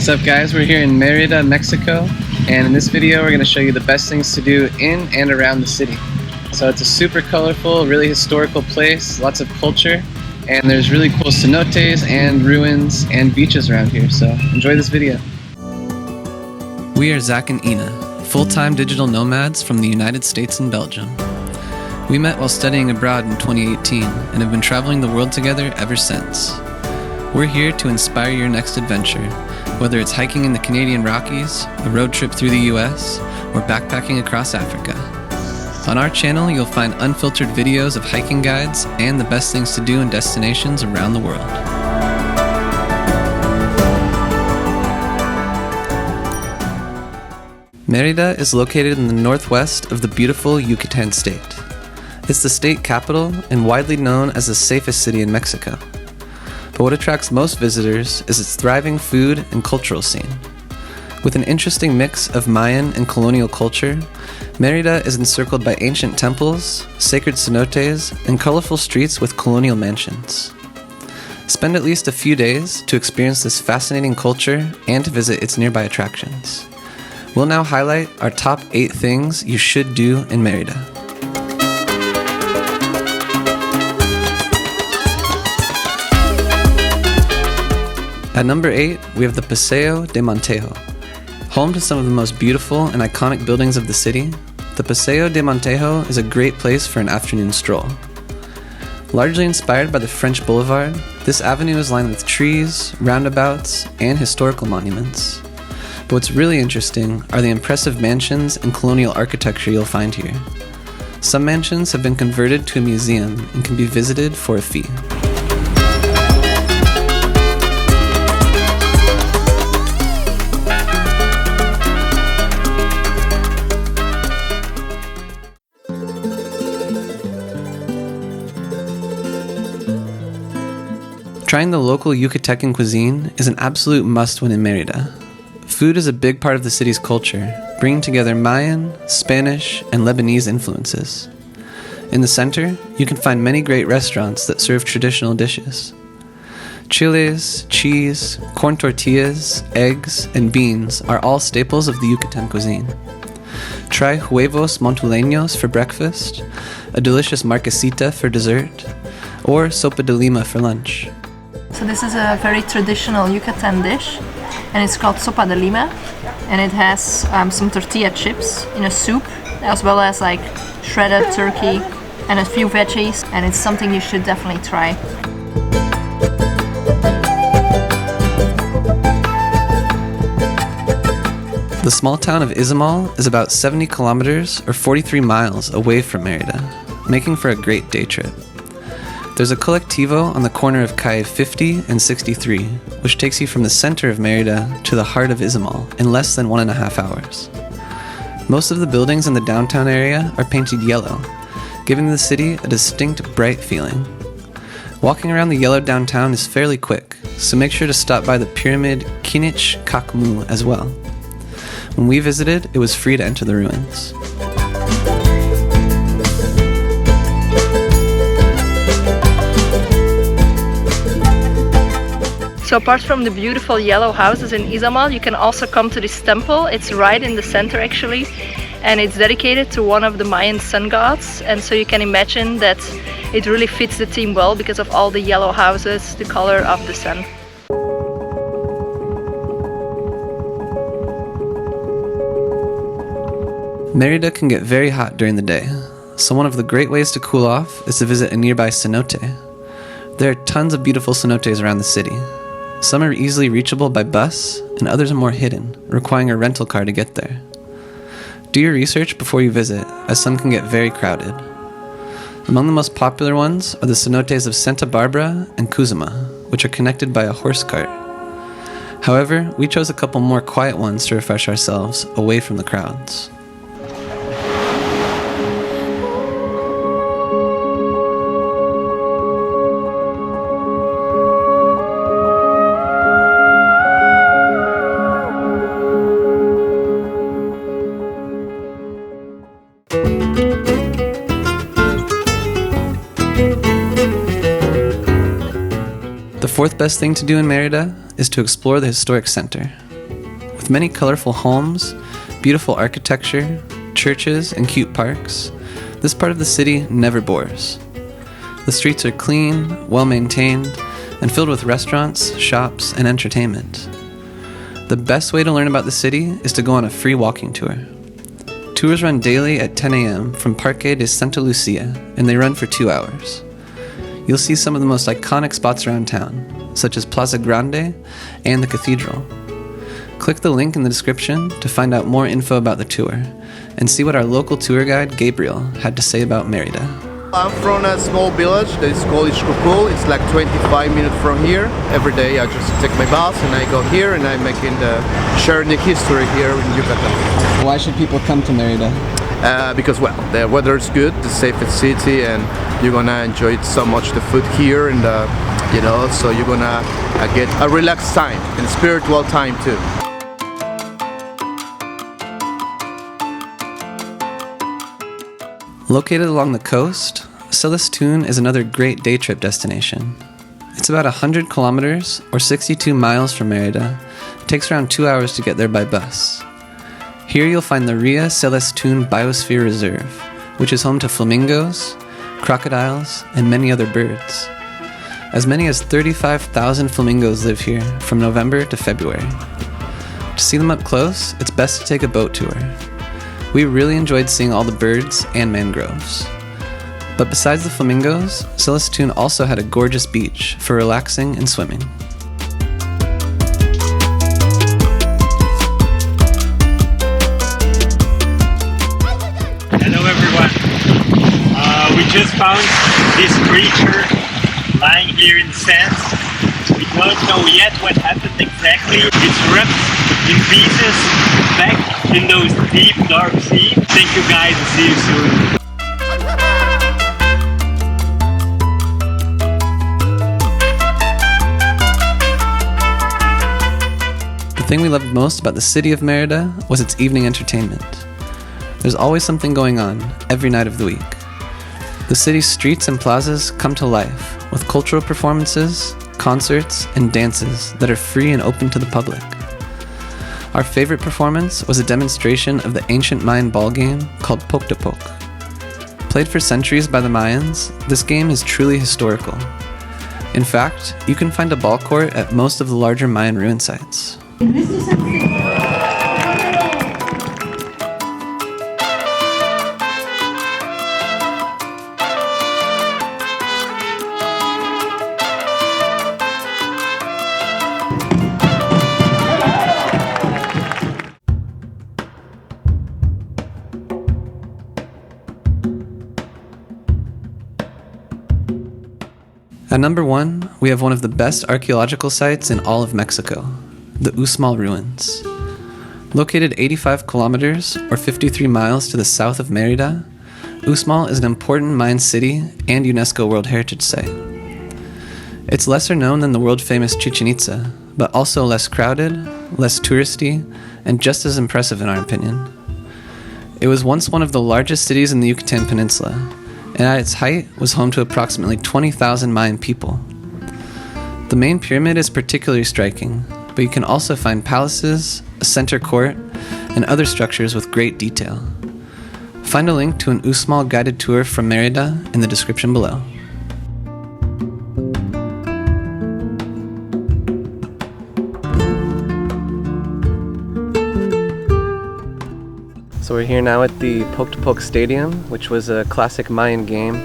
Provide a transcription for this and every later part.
What's up guys, we're here in Mérida, Mexico, and in this video we're going to show you the best things to do in and around the city. So it's a super colorful, really historical place, lots of culture, and there's really cool cenotes and ruins and beaches around here, so enjoy this video. We are Zach and Ina, full-time digital nomads from the United States and Belgium. We met while studying abroad in 2018 and have been traveling the world together ever since. We're here to inspire your next adventure, whether it's hiking in the Canadian Rockies, a road trip through the US, or backpacking across Africa. On our channel, you'll find unfiltered videos of hiking guides and the best things to do in destinations around the world. Mérida is located in the northwest of the beautiful Yucatan State. It's the state capital and widely known as the safest city in Mexico. But what attracts most visitors is its thriving food and cultural scene. With an interesting mix of Mayan and colonial culture, Mérida is encircled by ancient temples, sacred cenotes, and colorful streets with colonial mansions. Spend at least a few days to experience this fascinating culture and to visit its nearby attractions. We'll now highlight our top 8 things you should do in Mérida. At number 8, we have the Paseo de Montejo. Home to some of the most beautiful and iconic buildings of the city, the Paseo de Montejo is a great place for an afternoon stroll. Largely inspired by the French Boulevard, this avenue is lined with trees, roundabouts, and historical monuments. But what's really interesting are the impressive mansions and colonial architecture you'll find here. Some mansions have been converted to a museum and can be visited for a fee. Trying the local Yucatecan cuisine is an absolute must-win in Mérida. Food is a big part of the city's culture, bringing together Mayan, Spanish, and Lebanese influences. In the center, you can find many great restaurants that serve traditional dishes. Chiles, cheese, corn tortillas, eggs, and beans are all staples of the Yucatan cuisine. Try huevos montuleños for breakfast, a delicious marquesita for dessert, or sopa de lima for lunch. So this is a very traditional Yucatan dish, and it's called sopa de lima, and it has some tortilla chips in a soup, as well as like shredded turkey and a few veggies, and it's something you should definitely try. The small town of Izamal is about 70 kilometers or 43 miles away from Mérida, making for a great day trip. There's a colectivo on the corner of Calle 50 and 63, which takes you from the center of Mérida to the heart of Izamal in less than 1.5 hours. Most of the buildings in the downtown area are painted yellow, giving the city a distinct bright feeling. Walking around the yellow downtown is fairly quick, so make sure to stop by the pyramid Kinich Kakmu as well. When we visited, it was free to enter the ruins. So apart from the beautiful yellow houses in Izamal, you can also come to this temple. It's right in the center actually, and it's dedicated to one of the Mayan sun gods, and so you can imagine that it really fits the theme well because of all the yellow houses, the color of the sun. Mérida can get very hot during the day, so one of the great ways to cool off is to visit a nearby cenote. There are tons of beautiful cenotes around the city. Some are easily reachable by bus, and others are more hidden, requiring a rental car to get there. Do your research before you visit, as some can get very crowded. Among the most popular ones are the cenotes of Santa Barbara and Cuzama, which are connected by a horse cart. However, we chose a couple more quiet ones to refresh ourselves away from the crowds. The fourth best thing to do in Mérida is to explore the historic center. With many colorful homes, beautiful architecture, churches, and cute parks, this part of the city never bores. The streets are clean, well-maintained, and filled with restaurants, shops, and entertainment. The best way to learn about the city is to go on a free walking tour. Tours run daily at 10 a.m. from Parque de Santa Lucia, and they run for 2 hours. You'll see some of the most iconic spots around town, such as Plaza Grande and the cathedral. Click the link in the description to find out more info about the tour and see what our local tour guide, Gabriel, had to say about Mérida. I'm from a small village that is called Izamal. It's like 25 minutes from here. Every day I just take my bus and I go here and I'm sharing the history here in Yucatan. Why should people come to Mérida? Because, well, the weather is good, the safest city, and you're gonna enjoy so much the food here, and so you're gonna get a relaxed time and spiritual time too. Located along the coast, Celestún is another great day trip destination. It's about 100 kilometers or 62 miles from Mérida. It takes around 2 hours to get there by bus. Here you'll find the Ria Celestún Biosphere Reserve, which is home to flamingos, crocodiles, and many other birds. As many as 35,000 flamingos live here from November to February. To see them up close, it's best to take a boat tour. We really enjoyed seeing all the birds and mangroves. But besides the flamingos, Celestún also had a gorgeous beach for relaxing and swimming. Hello everyone. We just found this creature lying here in the sand. We don't know yet what happened exactly. It's wrapped in pieces back in those deep dark sea. Thank you guys and see you soon. The thing we loved most about the city of Mérida was its evening entertainment. There's always something going on every night of the week. The city's streets and plazas come to life with cultural performances, concerts, and dances that are free and open to the public. Our favorite performance was a demonstration of the ancient Mayan ball game called Poc-de-Poc. Played for centuries by the Mayans, this game is truly historical. In fact, you can find a ball court at most of the larger Mayan ruin sites. At number 1, we have one of the best archaeological sites in all of Mexico, the Uxmal Ruins. Located 85 kilometers or 53 miles to the south of Mérida, Uxmal is an important Mayan city and UNESCO World Heritage Site. It's lesser known than the world-famous Chichen Itza, but also less crowded, less touristy, and just as impressive in our opinion. It was once one of the largest cities in the Yucatan Peninsula, and at its height was home to approximately 20,000 Mayan people. The main pyramid is particularly striking, but you can also find palaces, a center court, and other structures with great detail. Find a link to an Uxmal guided tour from Mérida in the description below. So we're here now at the Poc-de-Poc Stadium, which was a classic Mayan game,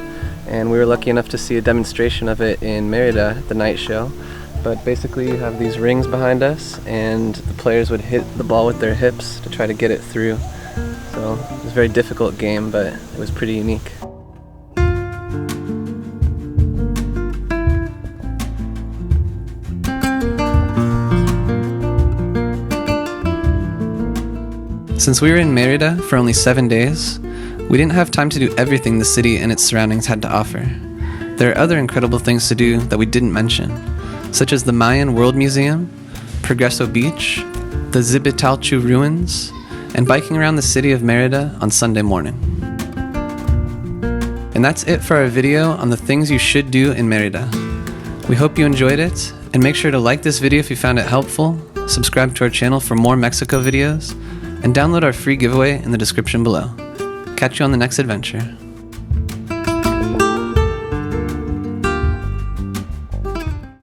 and we were lucky enough to see a demonstration of it in Mérida at the night show. But basically you have these rings behind us, and the players would hit the ball with their hips to try to get it through. So it was a very difficult game, but it was pretty unique. Since we were in Mérida for only 7 days, we didn't have time to do everything the city and its surroundings had to offer. There are other incredible things to do that we didn't mention, such as the Mayan World Museum, Progreso Beach, the Zibitalchu Ruins, and biking around the city of Mérida on Sunday morning. And that's it for our video on the things you should do in Mérida. We hope you enjoyed it, and make sure to like this video if you found it helpful, subscribe to our channel for more Mexico videos, and download our free giveaway in the description below. Catch you on the next adventure.